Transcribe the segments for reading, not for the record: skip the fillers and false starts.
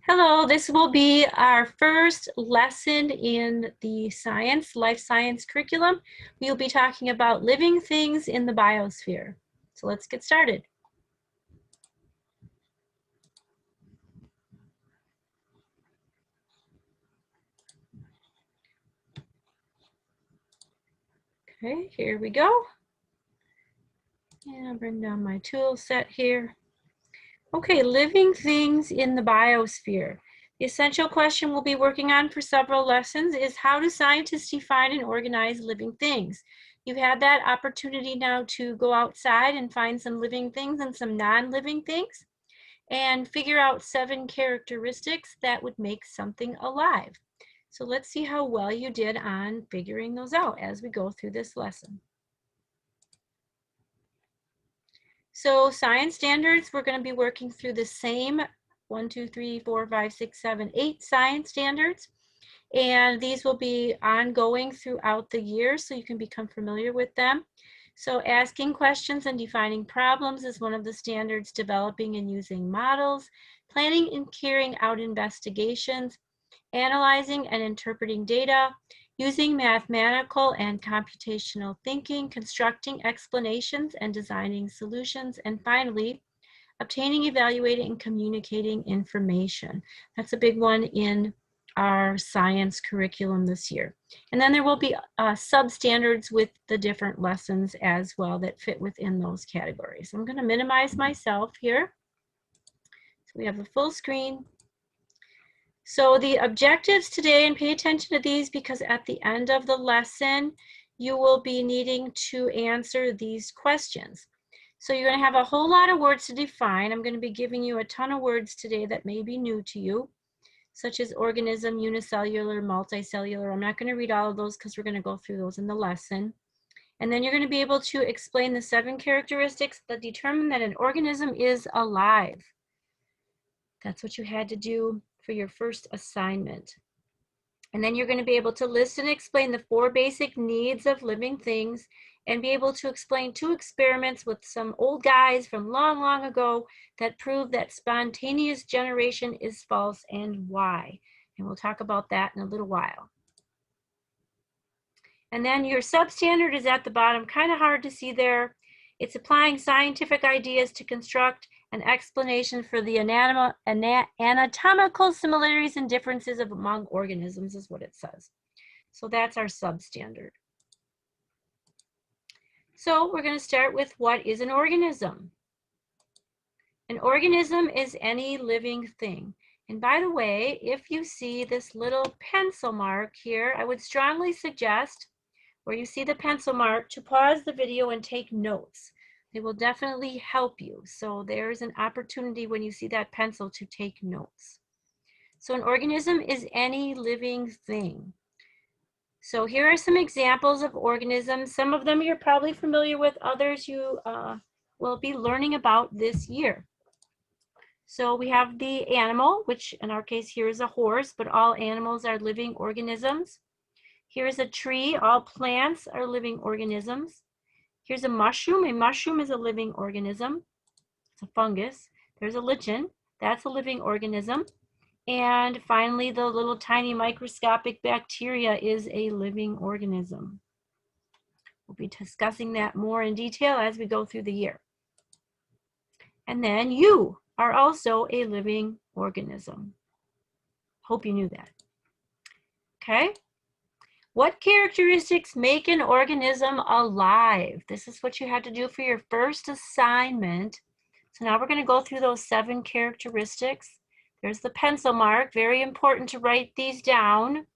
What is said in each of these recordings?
Hello, this will be our first lesson in the life science curriculum. We'll be talking about living things in the biosphere. So let's get started. Okay, here we go. And I'll bring down my tool set here. Okay, living things in the biosphere. The essential question we'll be working on for several lessons is how do scientists define and organize living things? You've had that opportunity now to go outside and find some living things and some non-living things and figure out 7 characteristics that would make something alive. So let's see how well you did on figuring those out as we go through this lesson. So science standards, we're going to be working through the same 1, 2, 3, 4, 5, 6, 7, 8 science standards. And these will be ongoing throughout the year so you can become familiar with them. So asking questions and defining problems is one of the standards, developing and using models, planning and carrying out investigations, analyzing and interpreting data, using mathematical and computational thinking, constructing explanations and designing solutions, and finally, obtaining, evaluating, and communicating information. That's a big one in our science curriculum this year. And then there will be substandards with the different lessons as well that fit within those categories. I'm going to minimize myself here. So we have a full screen. So the objectives today, and pay attention to these because at the end of the lesson, you will be needing to answer these questions. So you're going to have a whole lot of words to define. I'm going to be giving you a ton of words today that may be new to you, such as organism, unicellular, multicellular. I'm not going to read all of those because we're going to go through those in the lesson. And then you're going to be able to explain the 7 characteristics that determine that an organism is alive. That's what you had to do for your first assignment. And then you're going to be able to list and explain the 4 basic needs of living things and be able to explain 2 experiments with some old guys from long, long ago that prove that spontaneous generation is false and why. And we'll talk about that in a little while. And then your substandard is at the bottom, kind of hard to see there. It's applying scientific ideas to construct an explanation for the anatomical similarities and differences among organisms is what it says. So that's our substandard. So we're going to start with what is an organism? An organism is any living thing. And by the way, if you see this little pencil mark here, I would strongly suggest where you see the pencil mark to pause the video and take notes. They will definitely help you. So there's an opportunity when you see that pencil to take notes. So an organism is any living thing. So here are some examples of organisms. Some of them you're probably familiar with, others you will be learning about this year. So we have the animal, which in our case here is a horse, but all animals are living organisms. Here's a tree, all plants are living organisms. Here's a mushroom is a living organism. It's a fungus. There's a lichen, that's a living organism. And finally, the little tiny microscopic bacteria is a living organism. We'll be discussing that more in detail as we go through the year. And then you are also a living organism. Hope you knew that. Okay. What characteristics make an organism alive? This is what you had to do for your first assignment. So now we're going to go through those 7 characteristics. There's the pencil mark, very important to write these down.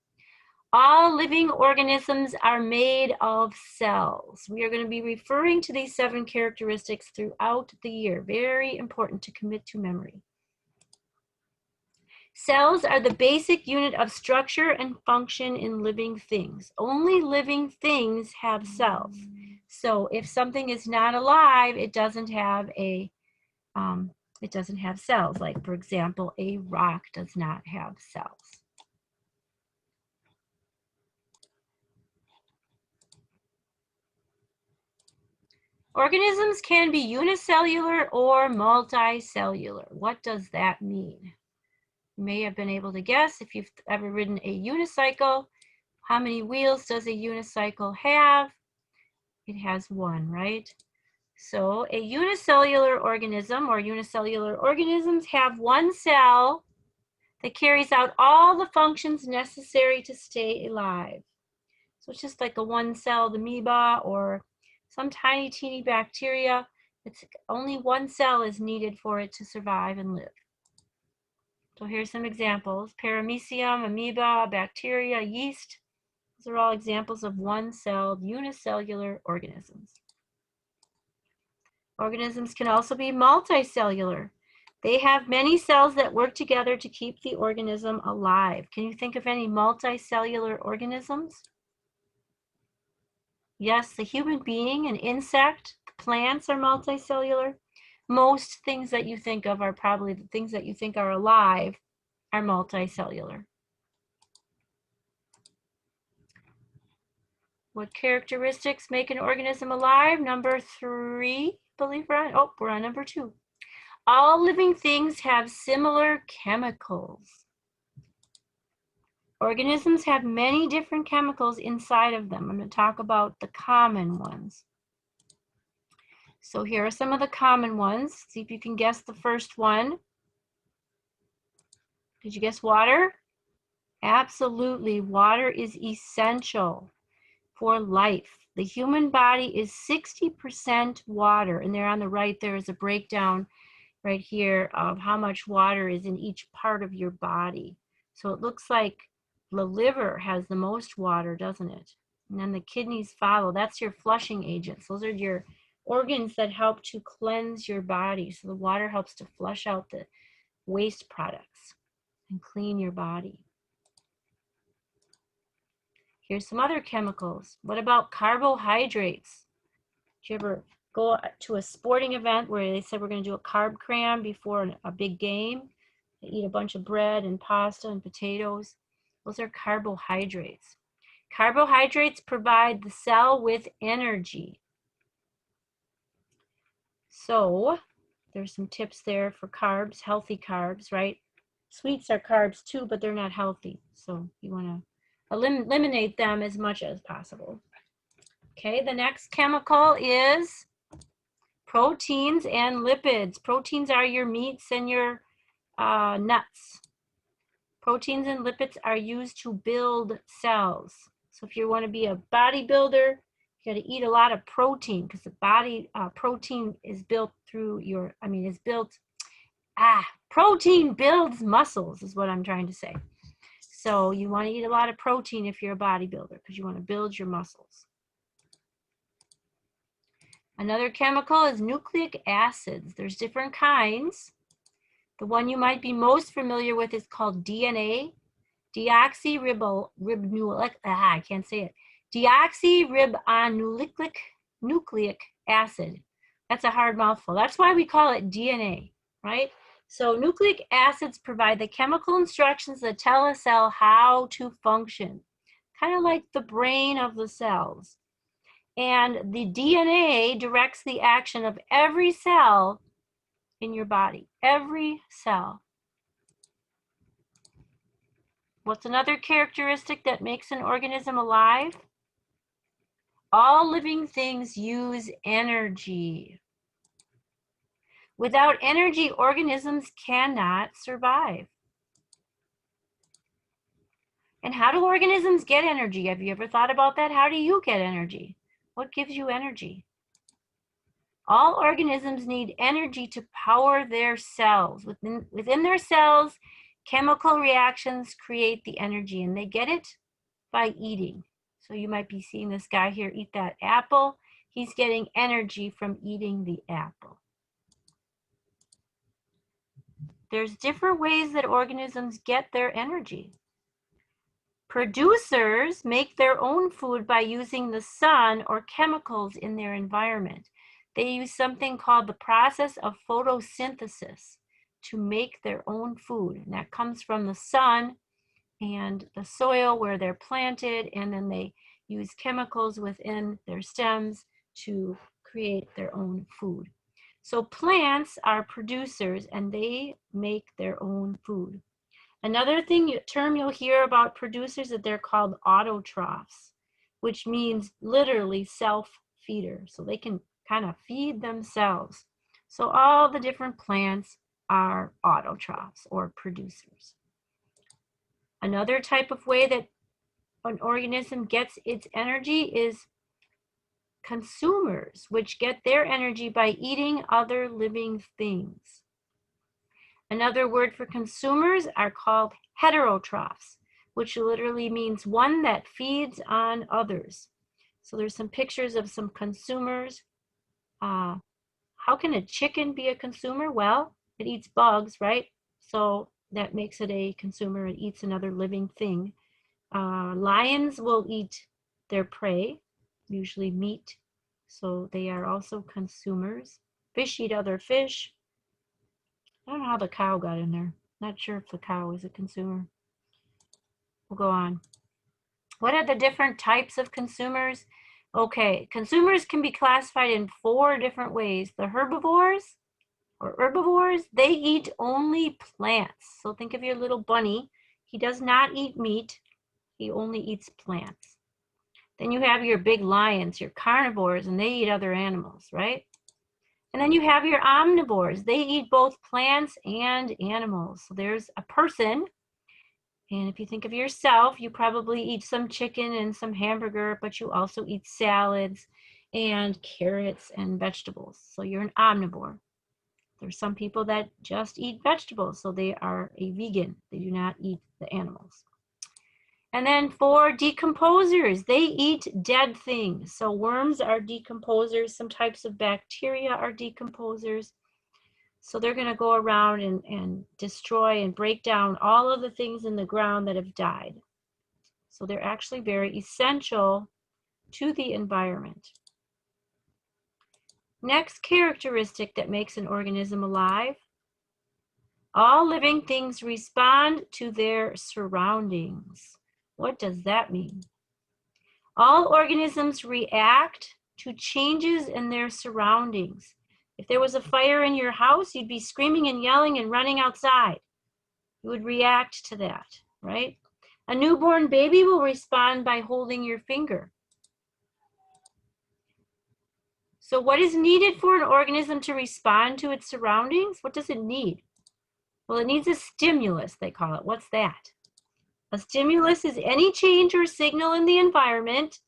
All living organisms are made of cells. We are going to be referring to these 7 characteristics throughout the year. Very important to commit to memory. Cells are the basic unit of structure and function in living things. Only living things have cells. So if something is not alive, it doesn't have cells. Like for example, a rock does not have cells. Organisms can be unicellular or multicellular. What does that mean? You may have been able to guess if you've ever ridden a unicycle. How many wheels does a unicycle have? It has one, right? So a unicellular organism or unicellular organisms have one cell that carries out all the functions necessary to stay alive. So it's just like a one-celled amoeba or some tiny, teeny bacteria. It's only one cell is needed for it to survive and live. So here's some examples. Paramecium, amoeba, bacteria, yeast. These are all examples of one-celled unicellular organisms. Organisms can also be multicellular. They have many cells that work together to keep the organism alive. Can you think of any multicellular organisms? Yes, the human being, an insect, plants are multicellular. Most things that you think of are probably the things that you think are alive are multicellular. What characteristics make an organism alive? Number 3, believe we're on. Oh, we're on number 2. All living things have similar chemicals. Organisms have many different chemicals inside of them. I'm going to talk about the common ones. So here are some of the common ones. See if you can guess the first one. Did you guess water? Absolutely. Water is essential for life. The human body is 60% water, and there on the right there is a breakdown right here of how much water is in each part of your body. So it looks like the liver has the most water, doesn't it? And then the kidneys follow. That's your flushing agents. Those are your organs that help to cleanse your body. So the water helps to flush out the waste products and clean your body. Here's some other chemicals. What about carbohydrates? Did you ever go to a sporting event where they said we're going to do a carb cram before a big game? They eat a bunch of bread and pasta and potatoes. Those are carbohydrates. Carbohydrates provide the cell with energy. So there's some tips there for carbs, healthy carbs, right? Sweets are carbs too, but they're not healthy. So you want to eliminate them as much as possible. Okay, the next chemical is proteins and lipids. Proteins are your meats and your nuts. Proteins and lipids are used to build cells. So if you want to be a bodybuilder, you got to eat a lot of protein because the body protein is built through your, protein builds muscles is what I'm trying to say. So you want to eat a lot of protein if you're a bodybuilder because you want to build your muscles. Another chemical is nucleic acids. There's different kinds. The one you might be most familiar with is called DNA, deoxyribonucleic nucleic acid. That's a hard mouthful. That's why we call it DNA, right? So nucleic acids provide the chemical instructions that tell a cell how to function, kind of like the brain of the cells. And the DNA directs the action of every cell in your body, every cell. What's another characteristic that makes an organism alive? All living things use energy. Without energy, organisms cannot survive. And how do organisms get energy? Have you ever thought about that? How do you get energy? What gives you energy? All organisms need energy to power their cells. Within their cells, chemical reactions create the energy, and they get it by eating. So you might be seeing this guy here eat that apple. He's getting energy from eating the apple. There's different ways that organisms get their energy. Producers make their own food by using the sun or chemicals in their environment. They use something called the process of photosynthesis to make their own food. And that comes from the sun and the soil where they're planted, and then they use chemicals within their stems to create their own food. So plants are producers and they make their own food. Another term you'll hear about producers is that they're called autotrophs, which means literally self-feeder. So they can kind of feed themselves. So all the different plants are autotrophs or producers. Another type of way that an organism gets its energy is consumers, which get their energy by eating other living things. Another word for consumers are called heterotrophs, which literally means one that feeds on others. So there's some pictures of some consumers. How can a chicken be a consumer? Well, it eats bugs, right? So that makes it a consumer. It eats another living thing. Lions will eat their prey, usually meat. So they are also consumers. Fish eat other fish. I don't know how the cow got in there. Not sure if the cow is a consumer. We'll go on. What are the different types of consumers? Okay, consumers can be classified in 4 different ways. The herbivores or herbivores, they eat only plants. So think of your little bunny. He does not eat meat. He only eats plants. Then you have your big lions, your carnivores, and they eat other animals, right? And then you have your omnivores. They eat both plants and animals. So there's a person. And if you think of yourself, you probably eat some chicken and some hamburger, but you also eat salads and carrots and vegetables. So you're an omnivore. There's some people that just eat vegetables, so they are a vegan. They do not eat the animals. And then for decomposers, they eat dead things. So worms are decomposers. Some types of bacteria are decomposers. So they're going to go around and destroy and break down all of the things in the ground that have died. So they're actually very essential to the environment. Next characteristic that makes an organism alive. All living things respond to their surroundings. What does that mean? All organisms react to changes in their surroundings. If there was a fire in your house, you'd be screaming and yelling and running outside. You would react to that, right? A newborn baby will respond by holding your finger. So what is needed for an organism to respond to its surroundings? What does it need? Well, it needs a stimulus, they call it. What's that? A stimulus is any change or signal in the environment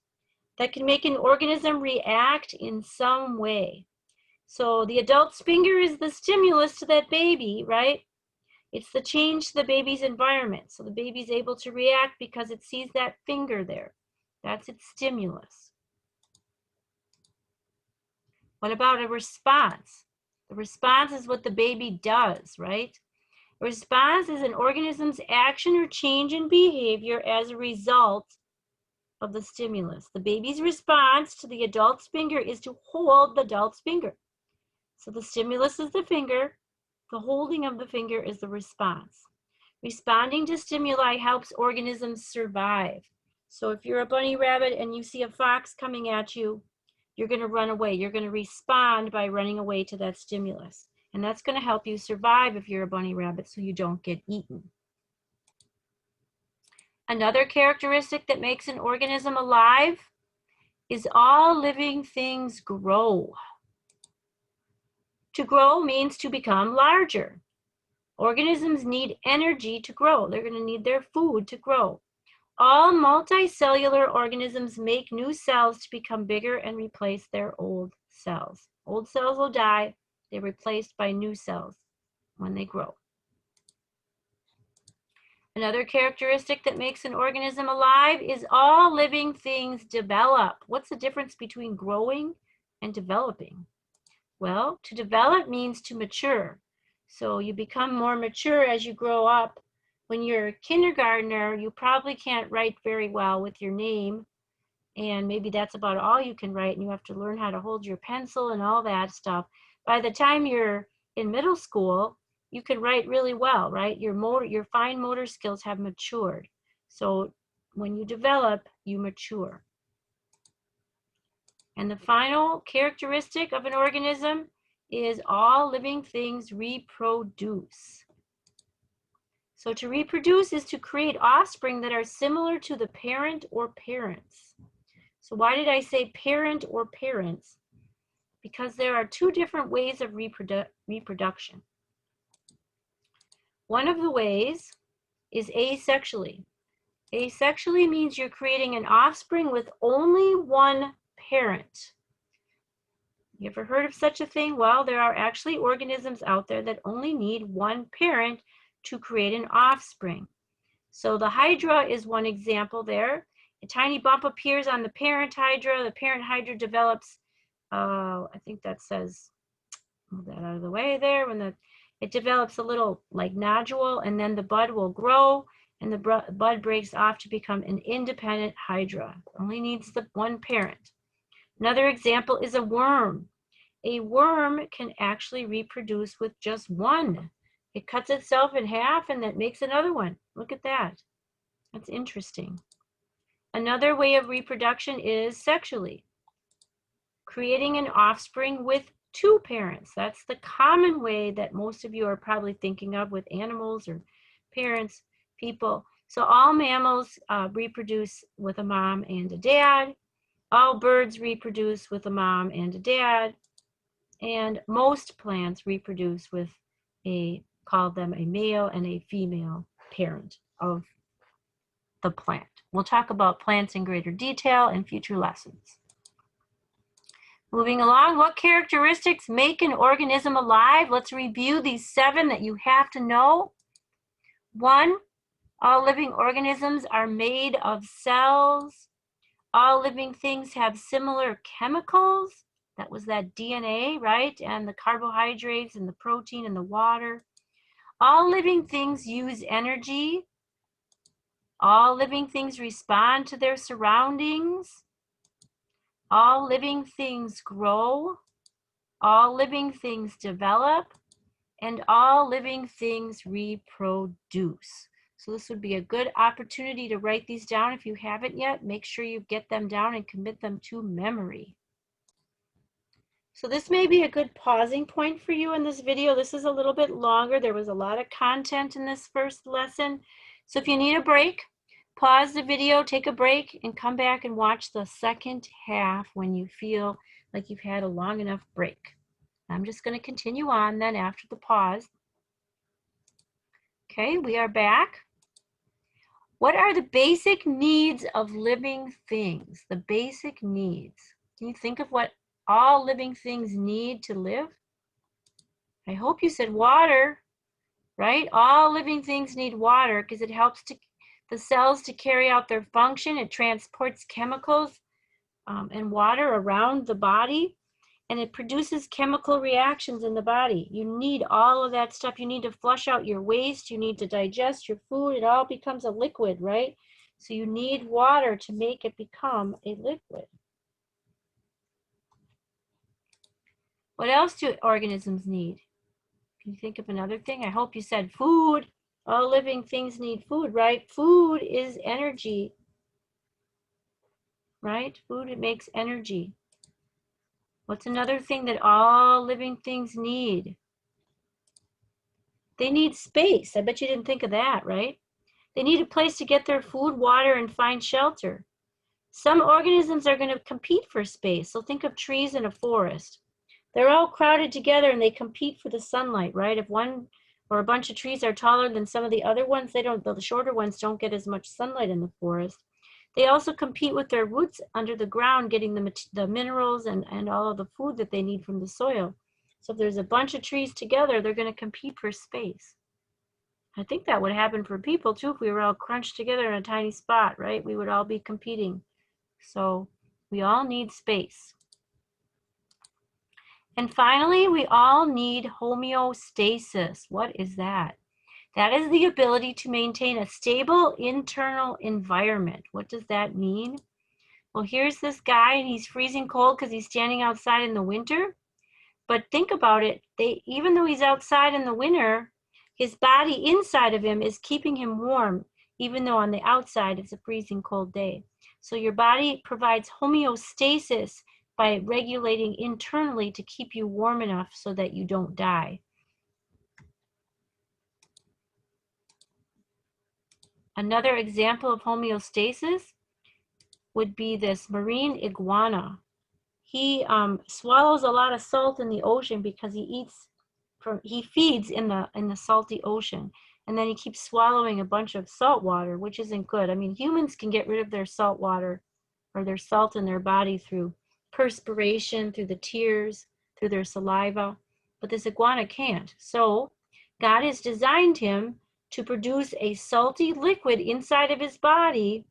that can make an organism react in some way. So the adult's finger is the stimulus to that baby, right? It's the change to the baby's environment. So the baby's able to react because it sees that finger there. That's its stimulus. What about a response? The response is what the baby does, right? A response is an organism's action or change in behavior as a result of the stimulus. The baby's response to the adult's finger is to hold the adult's finger. So the stimulus is the finger. The holding of the finger is the response. Responding to stimuli helps organisms survive. So if you're a bunny rabbit and you see a fox coming at you, you're going to run away. You're going to respond by running away to that stimulus. And that's going to help you survive if you're a bunny rabbit so you don't get eaten. Another characteristic that makes an organism alive is all living things grow. To grow means to become larger. Organisms need energy to grow. They're going to need their food to grow. All multicellular organisms make new cells to become bigger and replace their old cells. Old cells will die. They're replaced by new cells when they grow. Another characteristic that makes an organism alive is all living things develop. What's the difference between growing and developing? Well, to develop means to mature. So you become more mature as you grow up. When you're a kindergartner, you probably can't write very well with your name. And maybe that's about all you can write, and you have to learn how to hold your pencil and all that stuff. By the time you're in middle school, you can write really well, right? Your fine motor skills have matured. So when you develop, you mature. And the final characteristic of an organism is all living things reproduce. So to reproduce is to create offspring that are similar to the parent or parents. So why did I say parent or parents? Because there are two different ways of reproduction. One of the ways is asexually. Asexually means you're creating an offspring with only one parent. You ever heard of such a thing? Well, there are actually organisms out there that only need one parent to create an offspring. So the hydra is one example there. A tiny bump appears on the parent hydra. The parent hydra develops, I think that says, move that out of the way there, it develops a little like nodule, and then the bud will grow, and the bud breaks off to become an independent hydra. Only needs the one parent. Another example is a worm. A worm can actually reproduce with just one. It cuts itself in half and that makes another one. Look at that. That's interesting. Another way of reproduction is sexually, creating an offspring with two parents. That's the common way that most of you are probably thinking of with animals or parents, people. So all mammals reproduce with a mom and a dad. All birds reproduce with a mom and a dad. And most plants reproduce with call them a male and a female parent of the plant. We'll talk about plants in greater detail in future lessons. Moving along, what characteristics make an organism alive? Let's review these 7 that you have to know. 1, all living organisms are made of cells. All living things have similar chemicals. That was that DNA, right? And the carbohydrates and the protein and the water. All living things use energy. All living things respond to their surroundings. All living things grow. All living things develop. And all living things reproduce. So this would be a good opportunity to write these down. If you haven't yet, make sure you get them down and commit them to memory. So this may be a good pausing point for you in this video. This is a little bit longer. There was a lot of content in this first lesson. So if you need a break, pause the video, take a break, and come back and watch the second half when you feel like you've had a long enough break. I'm just going to continue on then after the pause. Okay, we are back. What are the basic needs of living things? The basic needs. Can you think of what all living things need to live? I hope you said water, right? All living things need water because it helps the cells to carry out their function. It transports chemicals and water around the body, and it produces chemical reactions in the body. You need all of that stuff. You need to flush out your waste. You need to digest your food. It all becomes a liquid, right? So you need water to make it become a liquid. What else do organisms need? Can you think of another thing? I hope you said food. All living things need food, right? Food is energy, right? Food, it makes energy. What's another thing that all living things need? They need space. I bet you didn't think of that, right? They need a place to get their food, water, and find shelter. Some organisms are going to compete for space. So think of trees in a forest. They're all crowded together and they compete for the sunlight, right? If one or a bunch of trees are taller than some of the other ones, the shorter ones don't get as much sunlight in the forest. They also compete with their roots under the ground, getting the minerals and all of the food that they need from the soil. So if there's a bunch of trees together, they're going to compete for space. I think that would happen for people too if we were all crunched together in a tiny spot, right? We would all be competing. So we all need space. And finally, we all need homeostasis. What is that? That is the ability to maintain a stable internal environment. What does that mean? Well, here's this guy and he's freezing cold because he's standing outside in the winter. But think about it, even though he's outside in the winter, his body inside of him is keeping him warm, even though on the outside it's a freezing cold day. So your body provides homeostasis by regulating internally to keep you warm enough so that you don't die. Another example of homeostasis would be this marine iguana. He swallows a lot of salt in the ocean because he feeds in the salty ocean, and then he keeps swallowing a bunch of salt water, which isn't good. I mean, humans can get rid of their salt water or their salt in their body through perspiration, through the tears, through their saliva, but this iguana can't. So God has designed him to produce a salty liquid inside of his body,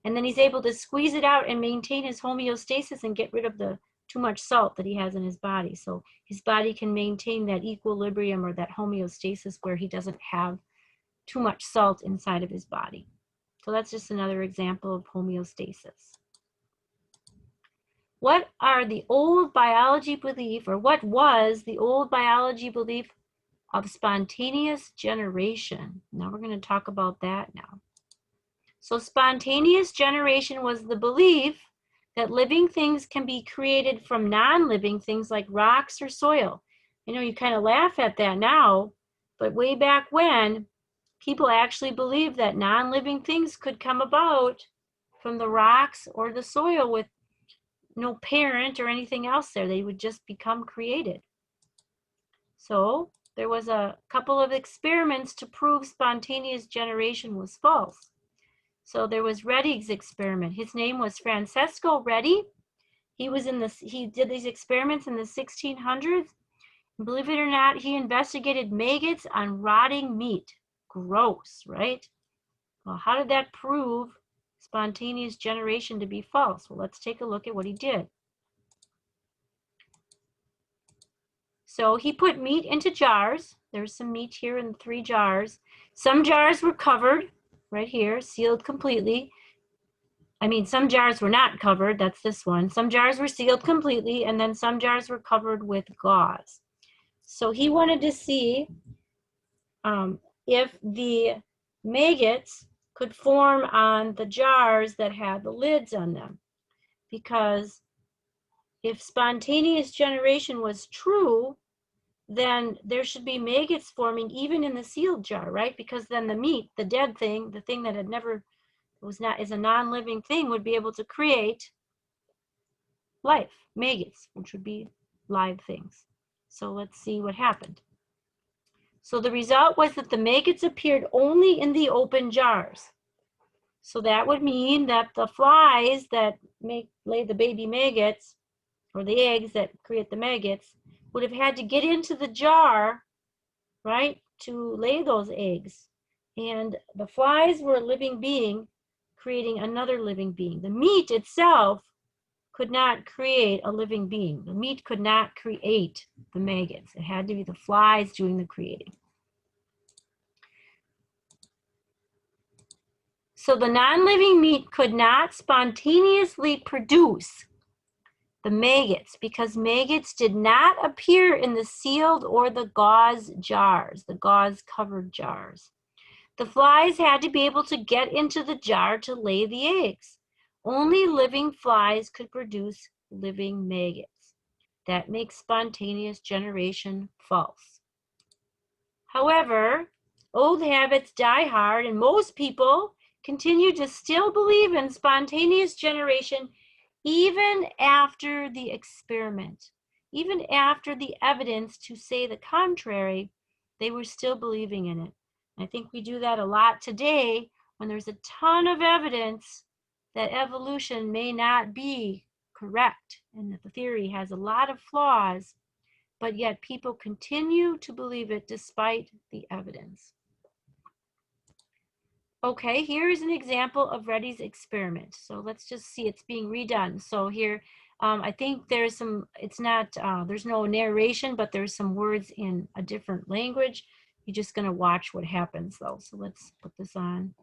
and then he's able to squeeze it out and maintain his homeostasis and get rid of the too much salt that he has in his body. So his body can maintain that equilibrium or that homeostasis where he doesn't have too much salt inside of his body. So that's just another example of homeostasis. What are the old biology belief, or what was the old biology belief of spontaneous generation? Now we're going to talk about that now. So spontaneous generation was the belief that living things can be created from non-living things like rocks or soil. You know, you kind of laugh at that now, but way back when, people actually believed that non-living things could come about from the rocks or the soil with no parent or anything else there. They would just become created. So there was a couple of experiments to prove spontaneous generation was false. So there was Rettig's experiment. His name was Francesco Retti. He did these experiments in the 1600s. And believe it or not, he investigated maggots on rotting meat. Gross, right? Well, how did that prove spontaneous generation to be false? Well, let's take a look at what he did. So he put meat into jars. There's some meat here in 3 jars. Some jars were covered, right here, sealed completely. I mean, some jars were not covered, that's this one. Some jars were sealed completely, and then some jars were covered with gauze. So he wanted to see if the maggots could form on the jars that had the lids on them. Because if spontaneous generation was true, then there should be maggots forming even in the sealed jar, right? Because then the meat, the dead thing, the thing that had never is a non-living thing, would be able to create life, maggots, which would be live things. So let's see what happened. So the result was that the maggots appeared only in the open jars. So that would mean that the flies that lay the baby maggots, or the eggs that create the maggots, would have had to get into the jar, right, to lay those eggs. And the flies were a living being creating another living being. The meat itself could not create a living being. The meat could not create the maggots. It had to be the flies doing the creating. So the non-living meat could not spontaneously produce the maggots because maggots did not appear in the sealed or the gauze jars, the gauze covered jars. The flies had to be able to get into the jar to lay the eggs. Only living flies could produce living maggots. That makes spontaneous generation false. However, old habits die hard, and most people continue to still believe in spontaneous generation even after the experiment. Even after the evidence to say the contrary, they were still believing in it. I think we do that a lot today when there's a ton of evidence that evolution may not be correct and that the theory has a lot of flaws, but yet people continue to believe it despite the evidence. Okay, here's an example of Retti's experiment. So let's just see, it's being redone. So here, I think there's some, it's not, there's no narration, but there's some words in a different language. You're just gonna watch what happens though. So let's put this on.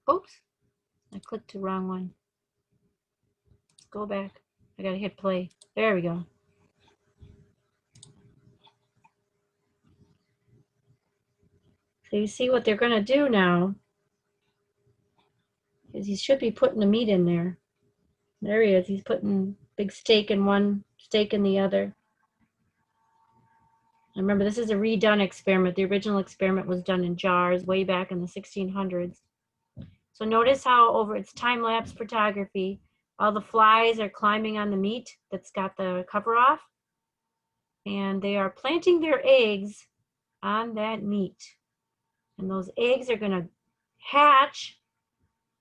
Oops, I clicked the wrong one. Let's go back. I gotta hit play. There we go. So you see what they're gonna do now is he should be putting the meat in there. There he is. He's putting big steak in one, steak in the other. Remember, this is a redone experiment. The original experiment was done in jars way back in the 1600s. So notice how over its time-lapse photography, all the flies are climbing on the meat that's got the cover off. And they are planting their eggs on that meat. And those eggs are going to hatch,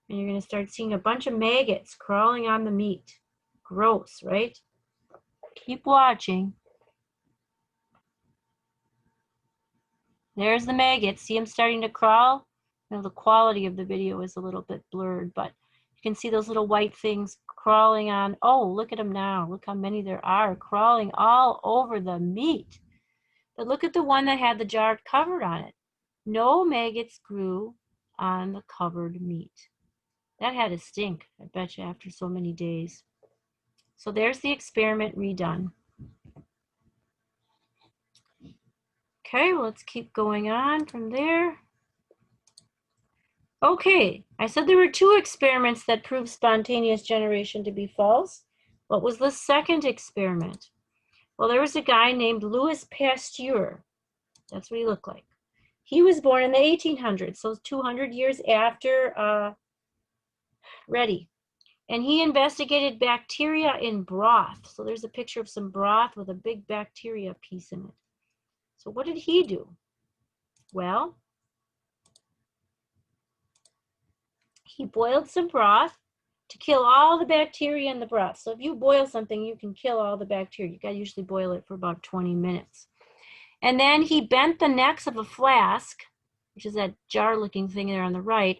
and you're going to start seeing a bunch of maggots crawling on the meat. Gross, right? Keep watching. There's the maggots. See them starting to crawl? Now the quality of the video is a little bit blurred, but you can see those little white things crawling on. Oh, look at them now. Look how many there are crawling all over the meat. But look at the one that had the jar covered on it. No maggots grew on the covered meat. That had to stink, I bet you, after so many days. So there's the experiment redone. Okay, well, let's keep going on from there. Okay, I said there were 2 experiments that proved spontaneous generation to be false. What was the second experiment? Well, there was a guy named Louis Pasteur. That's what he looked like. He was born in the 1800s, so 200 years after Reddy. And he investigated bacteria in broth. So there's a picture of some broth with a big bacteria piece in it. So what did he do? Well, he boiled some broth to kill all the bacteria in the broth. So if you boil something, you can kill all the bacteria. You got to usually boil it for about 20 minutes. And then he bent the necks of a flask, which is that jar-looking thing there on the right,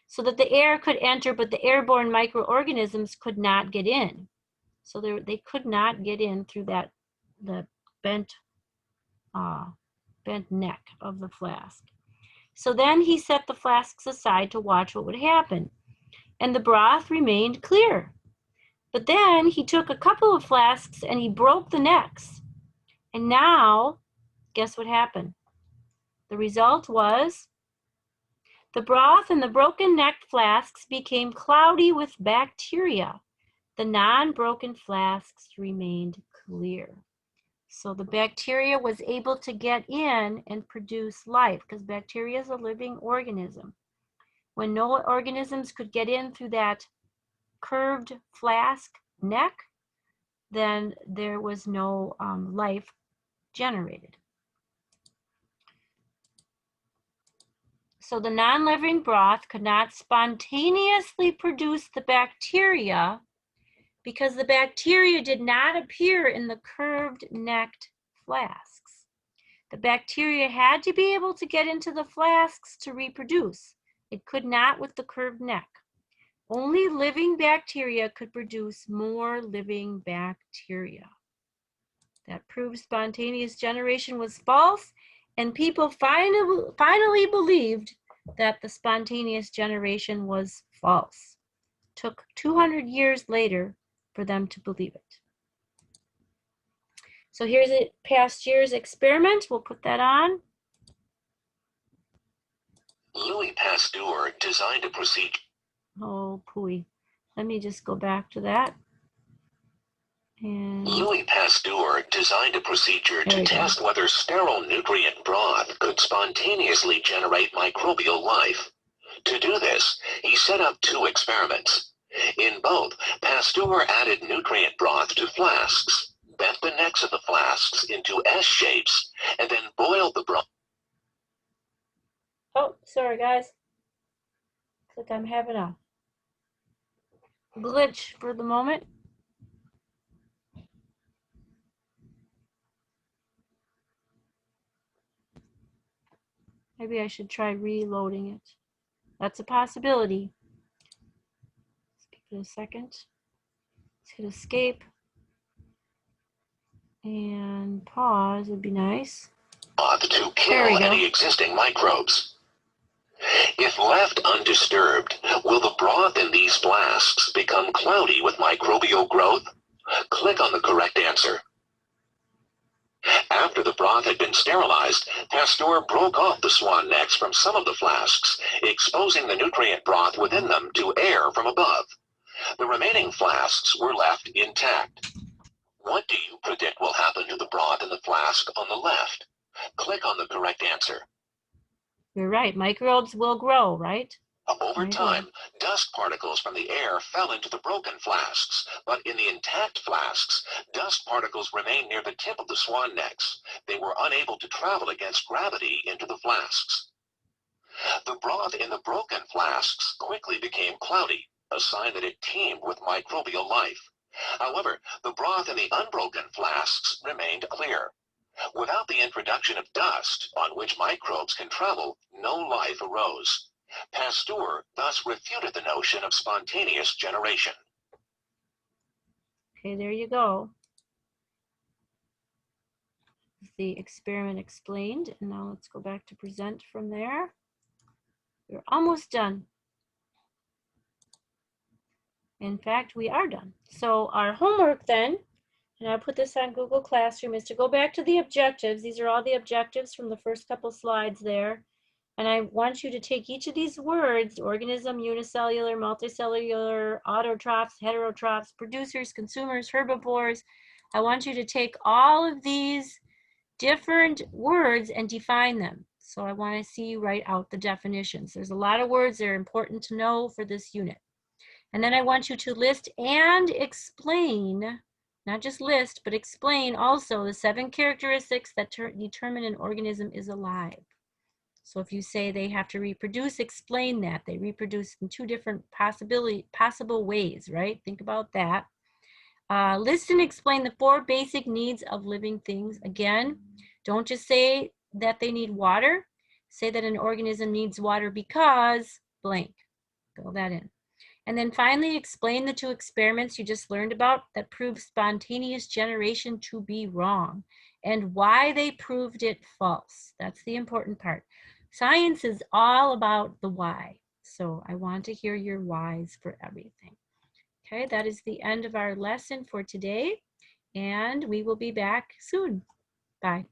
so that the air could enter, but the airborne microorganisms could not get in. So they could not get in through the bent neck of the flask. So then he set the flasks aside to watch what would happen. And the broth remained clear. But then he took a couple of flasks and he broke the necks. And now, guess what happened? The result was the broth in the broken necked flasks became cloudy with bacteria. The non-broken flasks remained clear. So the bacteria was able to get in and produce life, because bacteria is a living organism. When no organisms could get in through that curved flask neck, then there was no life generated. So the non-living broth could not spontaneously produce the bacteria because the bacteria did not appear in the curved necked flasks. The bacteria had to be able to get into the flasks to reproduce. It could not with the curved neck. Only living bacteria could produce more living bacteria. That proved spontaneous generation was false, and people finally believed that the spontaneous generation was false. It took 200 years later for them to believe it. So here's a Pasteur's experiment. We'll put that on. Louis Pasteur designed a procedure. Oh, pooey. Let me just go back to that. And Louis Pasteur designed a procedure to test whether sterile nutrient broth could spontaneously generate microbial life. To do this, he set up 2 experiments. In both, Pasteur added nutrient broth to flasks, bent the necks of the flasks into S shapes, and then boiled the broth. Oh, sorry guys. Looks like I'm having a glitch for the moment. Maybe I should try reloading it. That's a possibility. Let's give it a second. Let's hit escape. And pause would be nice. To kill any existing microbes. If left undisturbed, will the broth in these flasks become cloudy with microbial growth? Click on the correct answer. After the broth had been sterilized, Pasteur broke off the swan necks from some of the flasks, exposing the nutrient broth within them to air from above. The remaining flasks were left intact. What do you predict will happen to the broth in the flask on the left? Click on the correct answer. You're right. Microbes will grow, right? Over time, dust particles from the air fell into the broken flasks, but in the intact flasks, dust particles remained near the tip of the swan necks. They were unable to travel against gravity into the flasks. The broth in the broken flasks quickly became cloudy, a sign that it teemed with microbial life. However, the broth in the unbroken flasks remained clear. Without the introduction of dust on which microbes can travel, no life arose. Pasteur thus refuted the notion of spontaneous generation. Okay, there you go. The experiment explained, and now let's go back to present from there. We're almost done. In fact, we are done. So our homework then, and I'll put this on Google Classroom, is to go back to the objectives. These are all the objectives from the first couple slides there. And I want you to take each of these words, organism, unicellular, multicellular, autotrophs, heterotrophs, producers, consumers, herbivores. I want you to take all of these different words and define them. So I want to see you write out the definitions. There's a lot of words that are important to know for this unit. And then I want you to list and explain, not just list, but explain also the 7 characteristics that determine an organism is alive. So if you say they have to reproduce, explain that. They reproduce in 2 different possible ways, right? Think about that. List and explain the 4 basic needs of living things. Again, don't just say that they need water. Say that an organism needs water because blank. Fill that in. And then finally, explain the 2 experiments you just learned about that prove spontaneous generation to be wrong and why they proved it false. That's the important part. Science is all about the why. So I want to hear your whys for everything. Okay, that is the end of our lesson for today, and we will be back soon. Bye.